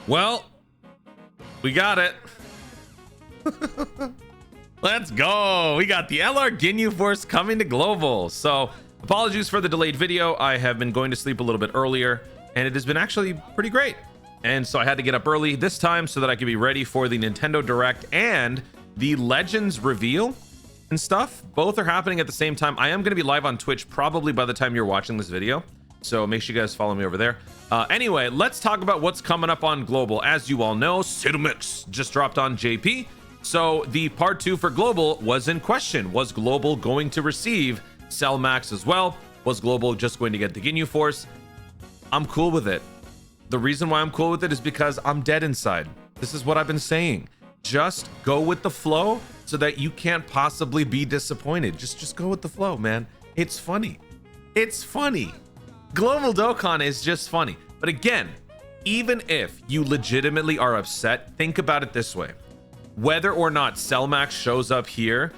Well, we got it. Let's go. We got the LR GINYU Force coming to global. So apologies for the delayed video. I have been going to sleep a little bit earlier and it has been actually pretty great. And so I had to get up early this time so that I could be ready for the Nintendo Direct and the Legends reveal and stuff. Both are happening at the same time. I am going to be live on Twitch probably by the time you're watching this video. So make sure you guys follow me over there. Anyway, let's talk about what's coming up on global. As you all know, Cinemix just dropped on JP. So the part 2 for global was in question. Was global going to receive Cell Max as well? Was global just going to get the GINYU Force? I'm cool with it. The reason why I'm cool with it is because I'm dead inside. This is what I've been saying. Just go with the flow so that you can't possibly be disappointed. Just go with the flow, man. It's funny. It's funny. Global Dokkan is just funny. But again, even if you legitimately are upset, think about it this way. Whether or not Cell Max shows up here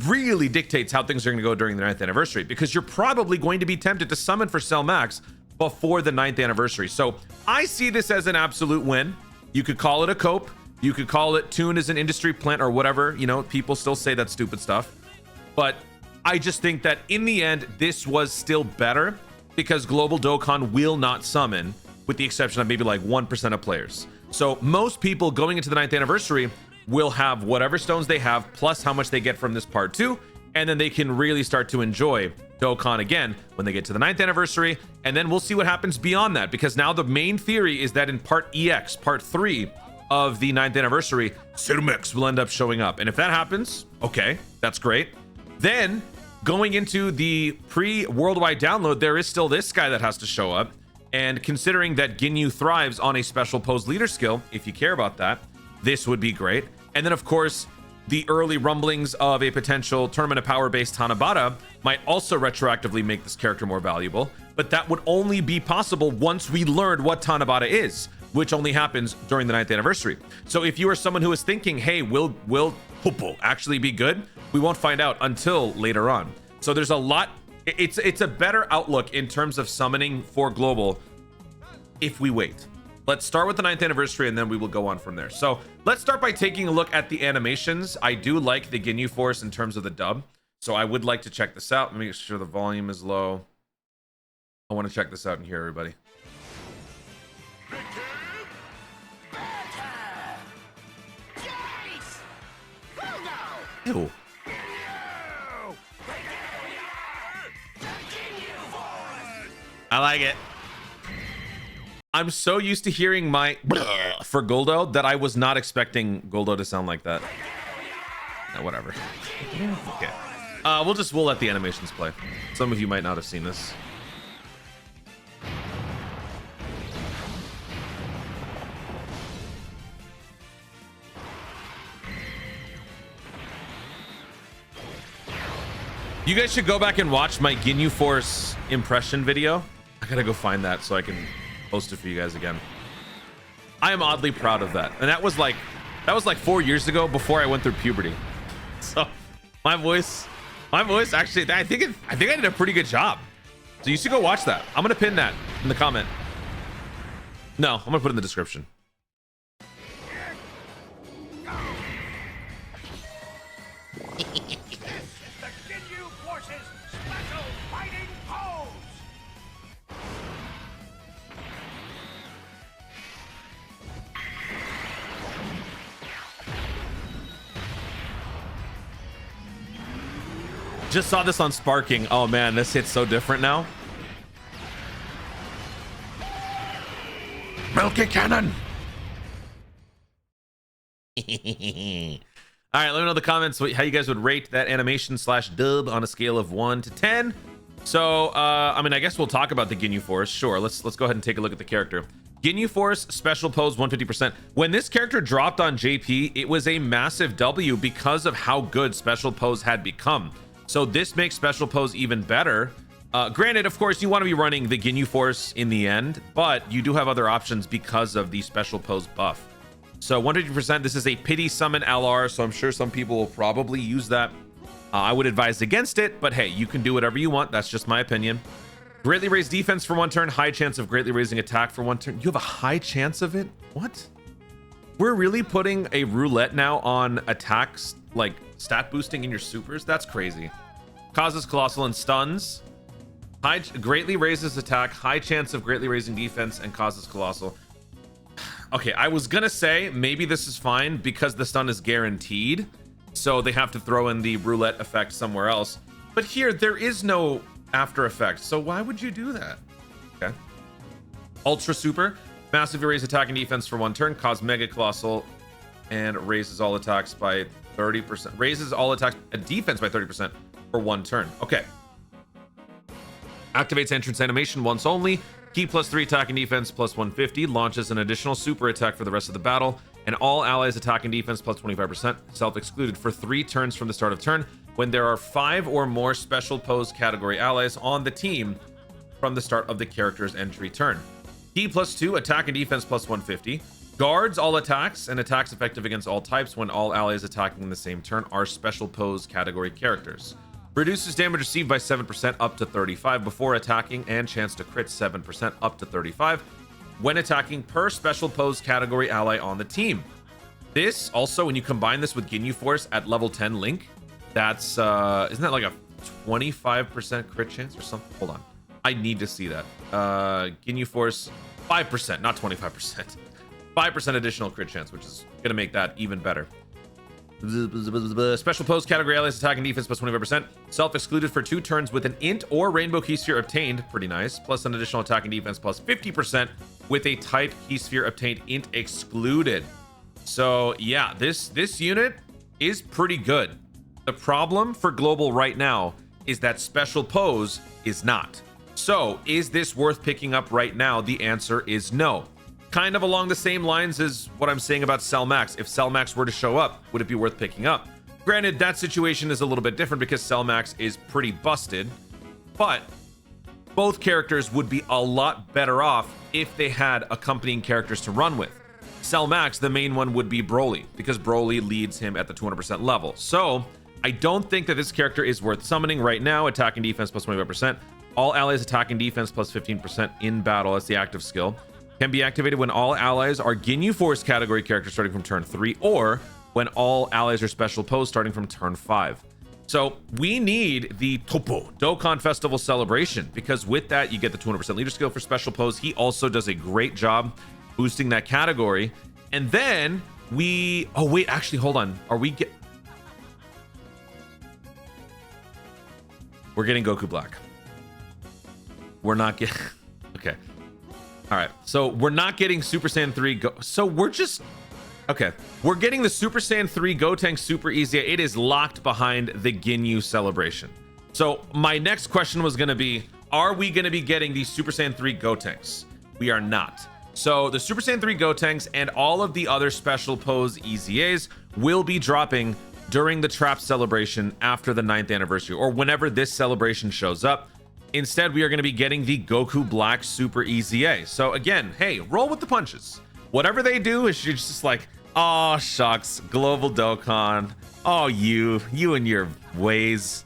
really dictates how things are going to go during the 9th anniversary, because you're probably going to be tempted to summon for Cell Max before the 9th anniversary. So I see this as an absolute win. You could call it a cope. You could call it Toon as an industry plant or whatever. You know, people still say that stupid stuff. But I just think that in the end, this was still better because Global Dokkan will not summon, with the exception of maybe like 1% of players. So most people going into the 9th anniversary will have whatever stones they have plus how much they get from this part 2, and then they can really start to enjoy Dokkan again when they get to the 9th anniversary. And then we'll see what happens beyond that, because now the main theory is that in part EX, part 3 of the 9th anniversary, Cinemix will end up showing up. And if that happens, okay, that's great. Then going into the pre-worldwide download, there is still this guy that has to show up. And considering that Ginyu thrives on a special pose leader skill, if you care about that, this would be great. And then of course, the early rumblings of a potential Tournament of Power based Tanabata might also retroactively make this character more valuable, but that would only be possible once we learned what Tanabata is, which only happens during the 9th anniversary. So if you are someone who is thinking, hey, will Puppo actually be good? We won't find out until later on. So there's a lot. It's a better outlook in terms of summoning for global if we wait. Let's start with the 9th anniversary and then we will go on from there. So let's start by taking a look at the animations. I do like the GINYU Force in terms of the dub, so I would like to check this out. Let me make sure the volume is low. I want to check this out and hear everybody. Ew. I like it. I'm so used to hearing my for Goldo that I was not expecting Goldo to sound like that. Whatever. Okay. We'll let the animations play. Some of you might not have seen this. You guys should go back and watch my GINYU Force impression video. I gotta go find that so I can post it for you guys again. I am oddly proud of that. And that was like 4 years ago, before I went through puberty. So my voice actually, I think I did a pretty good job. So you should go watch that. I'm gonna pin that in the comment. No, I'm gonna put it in the description. Just saw this on Sparking. Oh man, this hits so different now. Milky Cannon. All right, let me know in the comments how you guys would rate that animation / dub on a scale of 1 to 10. So, I mean, I guess we'll talk about the GINYU Force. Sure, let's go ahead and take a look at the character. GINYU Force special pose 150%. When this character dropped on JP, it was a massive W because of how good special pose had become. So this makes special pose even better. Granted, of course, you want to be running the GINYU Force in the end, but you do have other options because of the special pose buff. So 150%, this is a pity summon LR, so I'm sure some people will probably use that. I would advise against it, but hey, you can do whatever you want. That's just my opinion. Greatly raise defense for 1 turn, high chance of greatly raising attack for 1 turn. You have a high chance of it? What? We're really putting a roulette now on attacks, like stat boosting in your supers? That's crazy. Causes colossal and stuns. Greatly raises attack, high chance of greatly raising defense, and causes colossal. Okay, I was gonna say maybe this is fine because the stun is guaranteed, so they have to throw in the roulette effect somewhere else. But here, there is no after effect, so why would you do that? Okay. Ultra Super. Massively raise attack and defense for 1 turn, cause mega colossal, and raises all attacks by 30%. Raises all attacks defense by 30% for 1 turn. Okay. Activates entrance animation once only. Key +3 attack and defense plus 150. Launches an additional super attack for the rest of the battle. And all allies attack and defense plus 25%. Self-excluded for 3 turns from the start of turn. When there are 5 or more special pose category allies on the team from the start of the character's entry turn. Key +2 attack and defense plus 150. Guards all attacks and attacks effective against all types when all allies attacking in the same turn are special pose category characters. Reduces damage received by 7% up to 35 before attacking, and chance to crit 7% up to 35 when attacking per special pose category ally on the team. This also, when you combine this with GINYU FORCE at level 10 Link, that's isn't that like a 25% crit chance or something? Hold on, I need to see that. GINYU FORCE 5%, not 25%. 5% additional crit chance, which is gonna make that even better. Special pose category allies attack and defense plus 25%. Self-excluded for 2 turns with an int or rainbow key sphere obtained. Pretty nice. Plus an additional attack and defense plus 50% with a type key sphere obtained int excluded. So yeah, this unit is pretty good. The problem for global right now is that special pose is not. So is this worth picking up right now? The answer is no. Kind of along the same lines as what I'm saying about Cell Max. If Cell Max were to show up, would it be worth picking up? Granted, that situation is a little bit different because Cell Max is pretty busted, but both characters would be a lot better off if they had accompanying characters to run with. Cell Max, the main one would be Broly, because Broly leads him at the 200% level. So I don't think that this character is worth summoning right now. Attack and defense plus 25%. All allies attack and defense plus 15% in battle. That's the active skill. Can be activated when all allies are GINYU FORCE category characters starting from turn 3, or when all allies are special pose starting from turn 5. So we need the Topo Dokkan Festival Celebration, because with that you get the 200% leader skill for special pose. He also does a great job boosting that category. And then we, oh wait, actually hold on, we're getting Goku Black. We're not getting okay. All right, so we're not getting Super Saiyan 3 so we're just okay, we're getting the Super Saiyan 3 Gotenks Super EZA. It is locked behind the GINYU celebration. So my next question was going to be, are we going to be getting the Super Saiyan 3 Gotenks? We are not. So the Super Saiyan 3 Gotenks and all of the other special pose EZAs will be dropping during the Trap celebration after the 9th anniversary, or whenever this celebration shows up. Instead, we are going to be getting the Goku Black Super EZA. So again, hey, roll with the punches. Whatever they do is you're just like, oh shucks, Global Dokkan. Oh, you and your ways.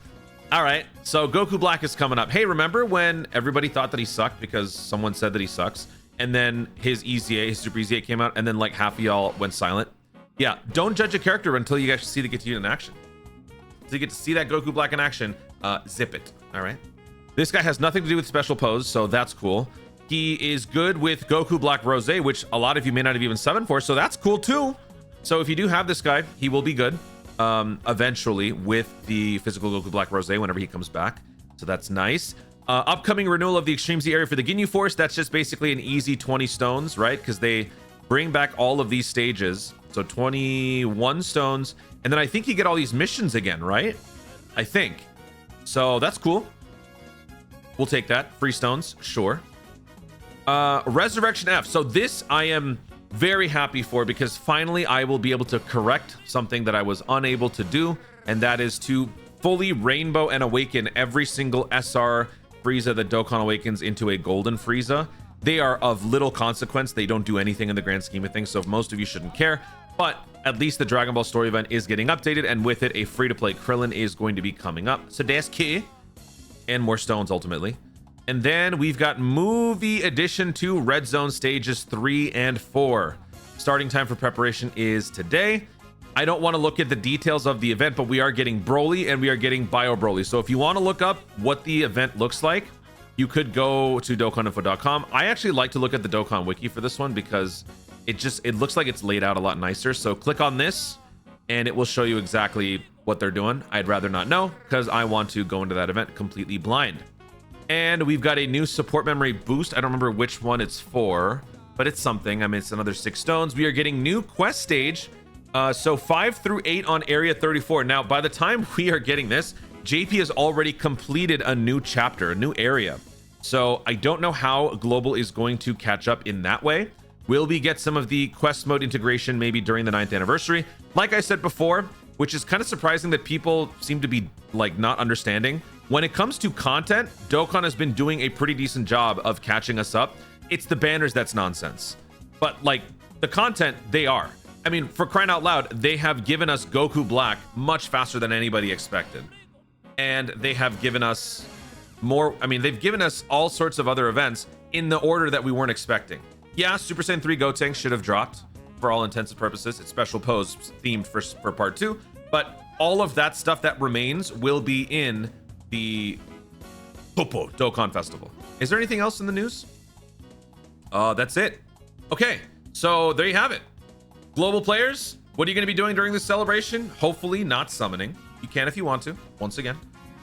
All right, so Goku Black is coming up. Hey, remember when everybody thought that he sucked because someone said that he sucks, and then his EZA, his Super EZA came out, and then like half of y'all went silent? Yeah, don't judge a character until you actually get to see it in action. So you get to see that Goku Black in action, zip it. All right. This guy has nothing to do with special pose, so that's cool. He is good with Goku Black Rose, which a lot of you may not have even summoned for, so that's cool too. So if you do have this guy, he will be good eventually with the physical Goku Black Rose whenever he comes back. So that's nice. Upcoming renewal of the Extreme Z area for the GINYU Force. That's just basically an easy 20 stones, right? Because they bring back all of these stages. So 21 stones. And then I think you get all these missions again, right? I think. So that's cool. We'll take that. Free stones, sure. Resurrection F. So this I am very happy for, because finally I will be able to correct something that I was unable to do, and that is to fully rainbow and awaken every single SR Frieza that Dokkan awakens into a golden Frieza. They are of little consequence. They don't do anything in the grand scheme of things, so most of you shouldn't care. But at least the Dragon Ball story event is getting updated, and with it, a free-to-play Krillin is going to be coming up. So that's key. And more stones ultimately. And then we've got movie edition 2 red zone stages 3 and 4. Starting time for preparation is today. I don't want to look at the details of the event, but we are getting Broly and we are getting Bio Broly. So if you want to look up what the event looks like, you could go to DokkanInfo.com. I actually like to look at the Dokkan Wiki for this one because it looks like it's laid out a lot nicer. So click on this and it will show you exactly what they're doing. I'd rather not know because I want to go into that event completely blind. And we've got a new support memory boost. I don't remember which one it's for, but it's something. I mean, it's another 6 stones. We are getting new quest stage. So 5 through 8 on area 34. Now, by the time we are getting this, JP has already completed a new chapter, a new area. So I don't know how Global is going to catch up in that way. Will we get some of the quest mode integration maybe during the 9th anniversary? Like I said before, which is kind of surprising that people seem to be like not understanding. When it comes to content, Dokkan has been doing a pretty decent job of catching us up. It's the banners that's nonsense. But like the content, they are. I mean, for crying out loud, they have given us Goku Black much faster than anybody expected. And they have given us more, I mean, they've given us all sorts of other events in the order that we weren't expecting. Yeah, Super Saiyan 3 Gotenks should have dropped for all intents and purposes. It's special pose themed for part 2, but all of that stuff that remains will be in the Popo Dokkan Festival. Is there anything else in the news? That's it. Okay, so there you have it. Global players, what are you going to be doing during this celebration? Hopefully not summoning. You can if you want to, once again.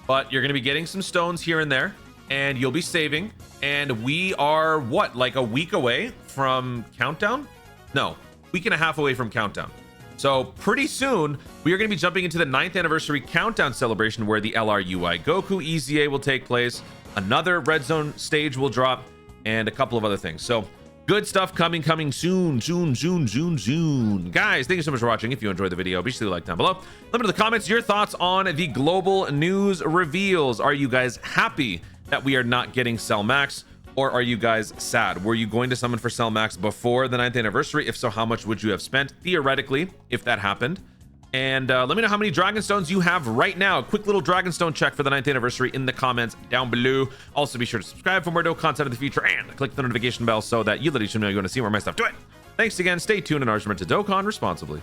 But you're going to be getting some stones here and there, and you'll be saving. And we are, what, like a week away from Countdown? No, week and a half away from Countdown. So pretty soon, we are going to be jumping into the 9th anniversary Countdown celebration where the LRUI Goku EZA will take place. Another Red Zone stage will drop, and a couple of other things. So good stuff coming soon. Guys, thank you so much for watching. If you enjoyed the video, be sure to like down below. Let me know in the comments your thoughts on the global news reveals. Are you guys happy that we are not getting Cell Max, or are you guys sad? Were you going to summon for Cell Max before the 9th anniversary? If so, how much would you have spent theoretically if that happened? And let me know how many Dragon Stones you have right now. A quick little Dragon Stone check for the 9th anniversary in the comments down below. Also, be sure to subscribe for more dope content in the future and click the notification bell so that you let each know you want to see more of my stuff. Do it. Thanks again. Stay tuned and remember to Dokkan responsibly.